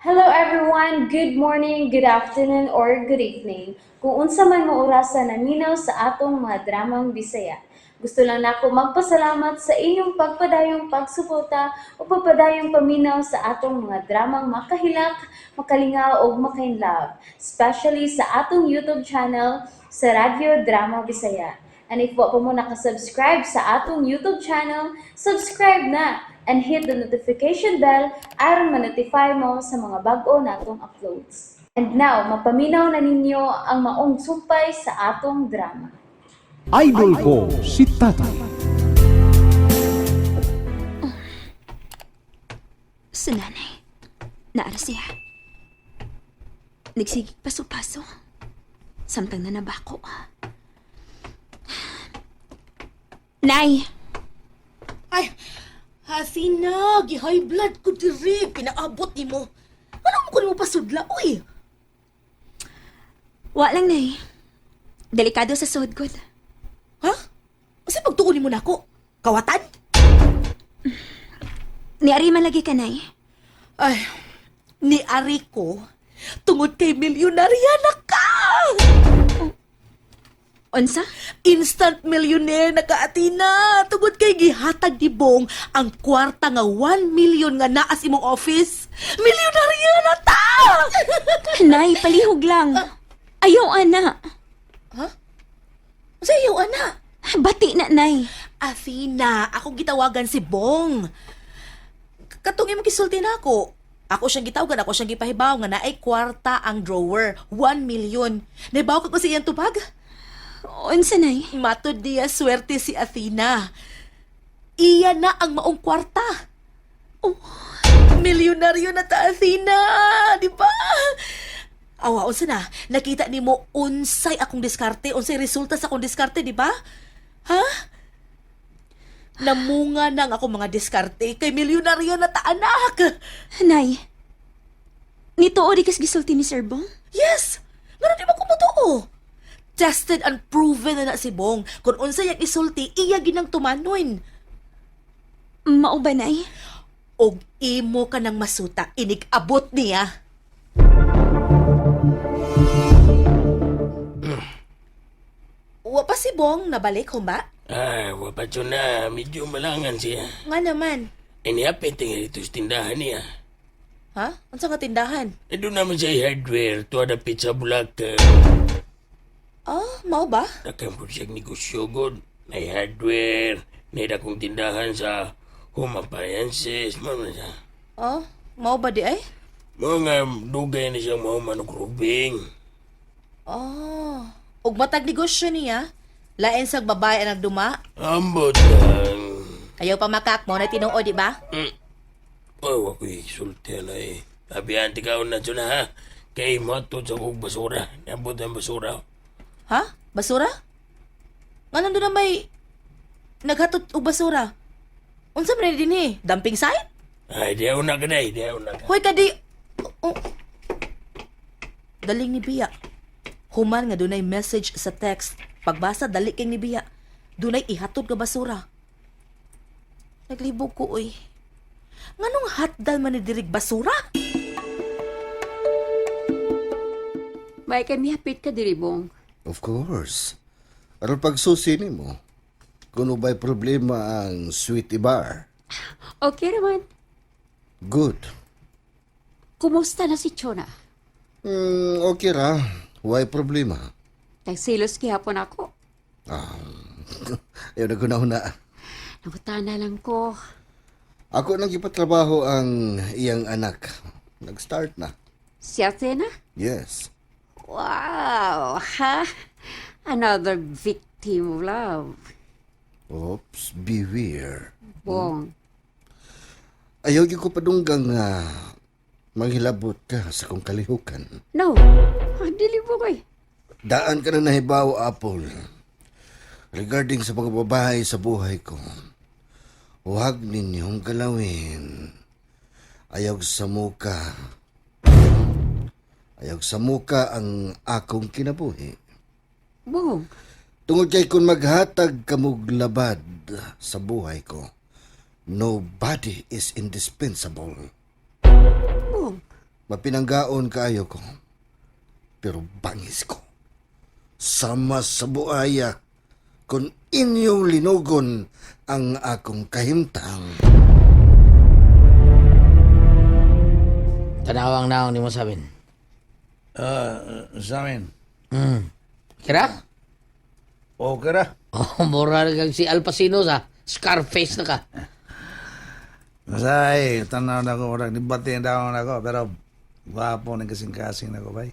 Hello everyone, good morning, good afternoon, or good evening. Kung unsa man mo orasan naminaw sa atong mga dramang Bisaya. Gusto lang nako magpasalamat sa inyong pagpadayong pagsuporta o pagpadayong paminaw sa atong mga dramang makahilak, makalingaw o makainlove, especially sa atong YouTube channel sa Radyo Drama Bisaya. And if wa pa mo nakasubscribe sa atong YouTube channel, subscribe na and hit the notification bell aron ma-notify mo sa mga bag-o natong uploads. And now, mapaminaw na ninyo ang maong sumpay sa atong drama. Idol ko si Tatay. Sa nanay, naara siya. Nagsigig paso-paso. Samtang na nabako. Nay! Ay, Hasina, gi-high blood ko diri, pinaabot ni mo. Ano mo kung mo pasudla, uy? Wa lang, nay. Delikado sa sod ko. Ha? Kasi pagtuunin mo na ako, kawatan? Niari man lagi ka, nay. Ay, ni Ari ko, tungod kay milyonarya na ka! Unsa? Instant millionaire na ka, Atina! Tungod kay gihatag ni Bong ang kwarta nga 1 million nga naas imong office. Milyonarya na ta! Nay, palihog lang. Ayaw, ana. Ha? Sa iyo, ana? Bati na, nay. Athena, akong gitawagan si Bong. Katong imong gisulti na ako. Ako siyang gitawagan, ako siyang gipahibaw nga naay kwarta ang drawer, 1 million. Naibaw ka ko sa iyang tubag? Unsa, nay? Matod niya swerte si Athena. Iya na ang maong kwarta. Oh, milyonaryo na ta, Athena, di ba? Awa, unsa na, nakita ni mo unsay akong diskarte, unsay resulta sa akong diskarte, di ba? Ha? Namunga nang ako mga diskarte kay milyonaryo na ta, anak. Nay, nituo di kas gisulti ni Sir Bong? Yes! Nga di ba kumutuo? Tested and proven na si Bong. Kung unsa yang isulti, iya ginang tumanoin. Mao ba, nay? Og imo ka ng masuta, inig-abot niya. Wa pa si Bong nabalik, humba? Wapat yun na. Medyo malangan siya. Nga naman. Inihapit nga dito sa tindahan niya. Ha? Unsa nga tindahan? Doon naman siya hardware. Tuwa na pizza bulak. Ah, mao ba? Takang po siyang negosyo god. May hardware. May dakong tindahan sa home appliances. Mga siya. Oh, mao ba di ay? Mga dugay na siyang mga manugrubing. Oh, og matag negosyo niya. Lain sa babae ang nagduma. Ambot lang. Ayaw pa makak mo na tinuod, di ba? Oh, ako'y sulti na eh. Sabihan, tikaw na dyan ha. Kay matod sa kong basura. Nabot ang basura. Ha? Basura? Nga nandun na may naghatod og basura. Unsa man din eh? Dumping site? Ay, di ako na ka na eh. Di ako na ka. Hoy kadi. Oh. Daling ni Bia. Human nga dunay message sa text. Pagbasa dali kay ni Bia. Dunay ihatod ka basura. Naglibog ko oy. Nganong hatdal man ni dirig basura? May kami hapit ka diri, Bong. Of course. Aron pagsusi mo, kung ba'y problema ang sweetie bar. Okay naman. Good. Kumusta na si Chona? Okay ra. Why problema? Tagsilos kihapon ako. Ayaw na gunahuna. Nangutana lang ko. Ako nang ipatrabaho ang iyang anak. Nag-start na. Siya na? Yes. Wow! Ha? Another victim of love. Oops, beware. Bong. Ayaw ko padunggang manghilabot ka sa kong kalihukan. No. Dili mo koy. Daan ka na nahibaw, Apple. Regarding sa mga babae sa buhay ko, huwag ninyong galawin. Ayaw sa muka. Ayaw sa muka ang akong kinabuhi. Bong. Tungod kay kung maghatag kamog labad sa buhay ko, nobody is indispensable. Bong. Mapinanggaon kaayo ko. Pero bangis ko. Sama sa buaya kung inyong linugon ang akong kahimtang. Tanawang naong ni mo sabihin. Sa amin. Kira? Okay ra. Oh, mura kang si Al Pacino sa Scarface na ka. Masay, tanaw na ko. Nibati na ako. Pero gwapo na kasing-kasing na ko, bay.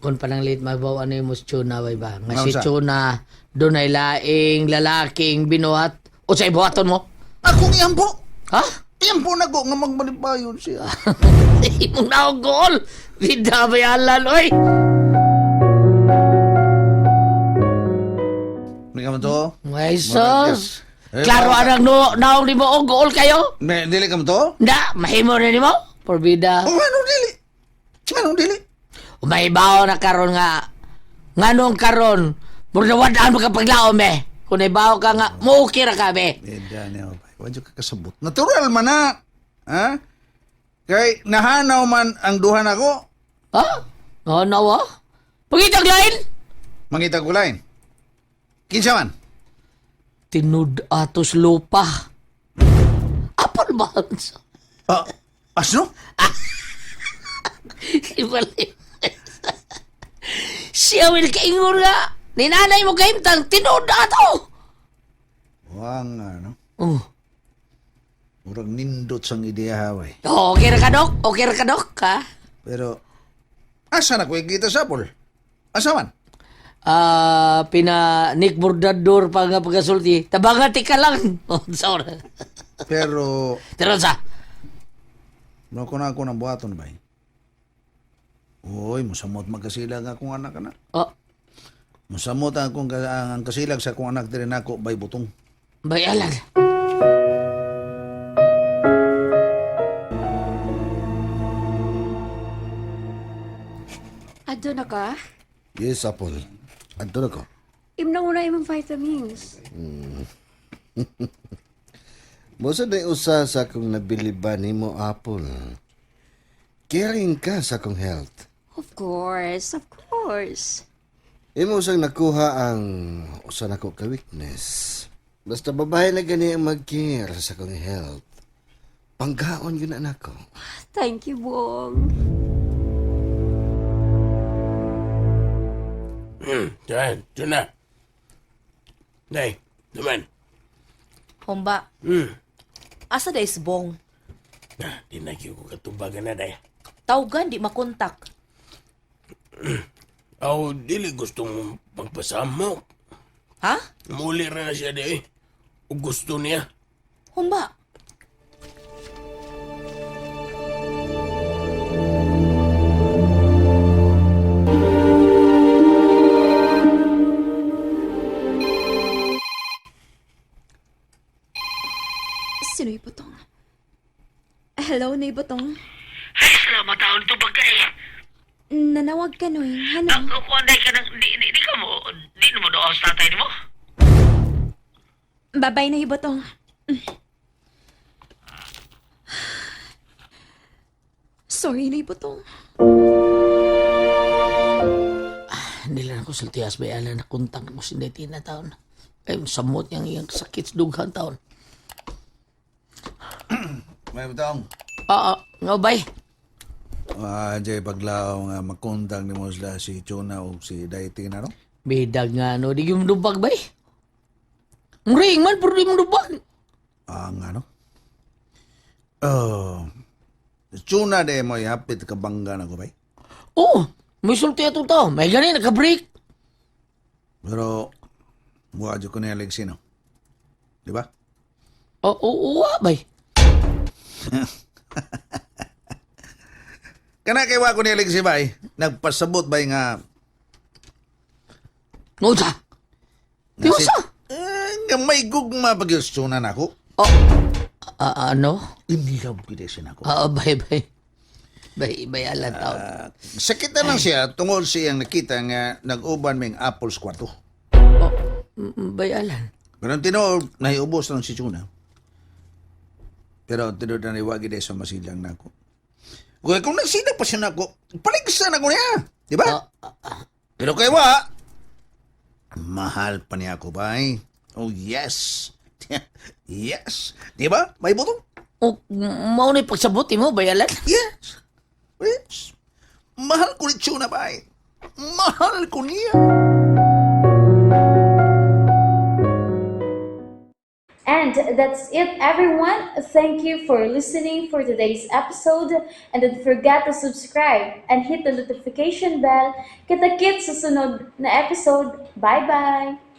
Kung panang late mabaw ano yung mas tuna, bay ba? Nga Ano si sa? tuna, doon ay laing lalaking binuhat. O sa ibuhaton mo? Akong iyampo! Ha? Iyampo na ko nga magmalipayon siya. Imong naong goal! Vida ba yalan, oy? Hindi ka mo to? Ngay sus! Eh, Klaro ba- anang naong ni mo o goal kayo? Dili ka mo to? Da, mahimo na ni mo? Porbida. O anong dili? Anong dili? Umahibaw na karon nga. Nganong karon? Murnawadaan mo kapag laom eh. Kung naibaw ka nga, muukira ka be. Daniel, bay. Wadyo ka kasabot. Natural man na. Ha? Kay nahanaw man ang duhan ako. Ha? Oo, nawa? Pagitag lain? Mangita ko lain. Kinsa man? Tinud atos lupa. Apol ba? Asno? Ibalik. Siya will kaingon nga. Ninanay mo kahimtang, tinud ato. Wang ano? Oh. Murag nindot sang ideya haway. Okay ra ka, Dok? Okay ra ka, Dok? Ha? Pero, asa na ko ikita sa Apple? Asa man? Pina Nick Bordador pa nga pagkasulti. Tabangati ka lang. Oh, sorry. Pero, Pero sa? no ko na ako ng buhaton ba? Uy, musamot magkasilag akong anak na. Oh, Musamot ang kasilag sa akong anak din ako bay butong. bayalan. Adto na ka? Yes, Apple. Adto na ko. Imnang una imong vitamins. Mosa na usa sa akong nabili ba nimo, Apple. Caring ka sa akong health. Of course, of course. Imo usang nakuha ang usa nako ka weakness. Basta babae na gani ang mag-care sa akong health. Panggaon yun na nako. Thank you, Bong. Diyan na. Nay, naman. Humba, asa day Bong? Di na ko katubagan na day. Tawgan di makontak. Aw, dili gusto mong pagpasamok. Ha? Muli ra na siya day. O gusto niya. Humba, Sino yung butong? Hello, Nay Butong. Ay, salamat taon ito bagay. Nanawag ka, Noy. Ano? Kung anday ka nang, di ka mo, di mo doon sa tatay mo. Babay, Nay Butong. Sorry, Nay Butong. Hindi lang ako saltiyas bayalan na kuntang mo si Netina taon. Ay, samot yung iyang sakit sa dughan taon. May butong. Oo, nga bay. Jay paglaw nga magkontang ni mo sila si Chuna o si Daity na no? Bidag nga no, di mo dubag bay. Ang ring man, pero di mo dubag. Ang ano? Oh. Chuna de mo hapit ka bangga na ko bay. Oo, may sulti ito tao. May ganin, naka-break. Pero buha ko na Alexi no. Di ba? Oo, bay. Kana kay wa ko ni Alexi bay, nagpasabot bay nga Ngusa. Di mo sa? nga may gugma pag Chuna na ako. Oh, ano? Inilab ko din ako. Bay. Bayalan taon. Sakit na lang siya tungod siyang nakita nga nag-uban ming Apple sa kwarto. Bayalan. Pero tinuod, nahiubos lang si Chuna. Pero tinuod na niwagi din sa masilang na ako. Kung nagsina pa siya na ako, paligsan ako niya. Di ba? Pero kay wa, Mahal pa niya ako, bay. Oh, yes. Yes. Di ba? May butong? O, maunay pagsabuti mo, bayalan? Yes. Yes. Mahal ko ni Chuna, bay. Mahal ko niya. And that's it, everyone. Thank you for listening for today's episode. And don't forget to subscribe and hit the notification bell. Kita-kits sa sunod na episode. Bye-bye!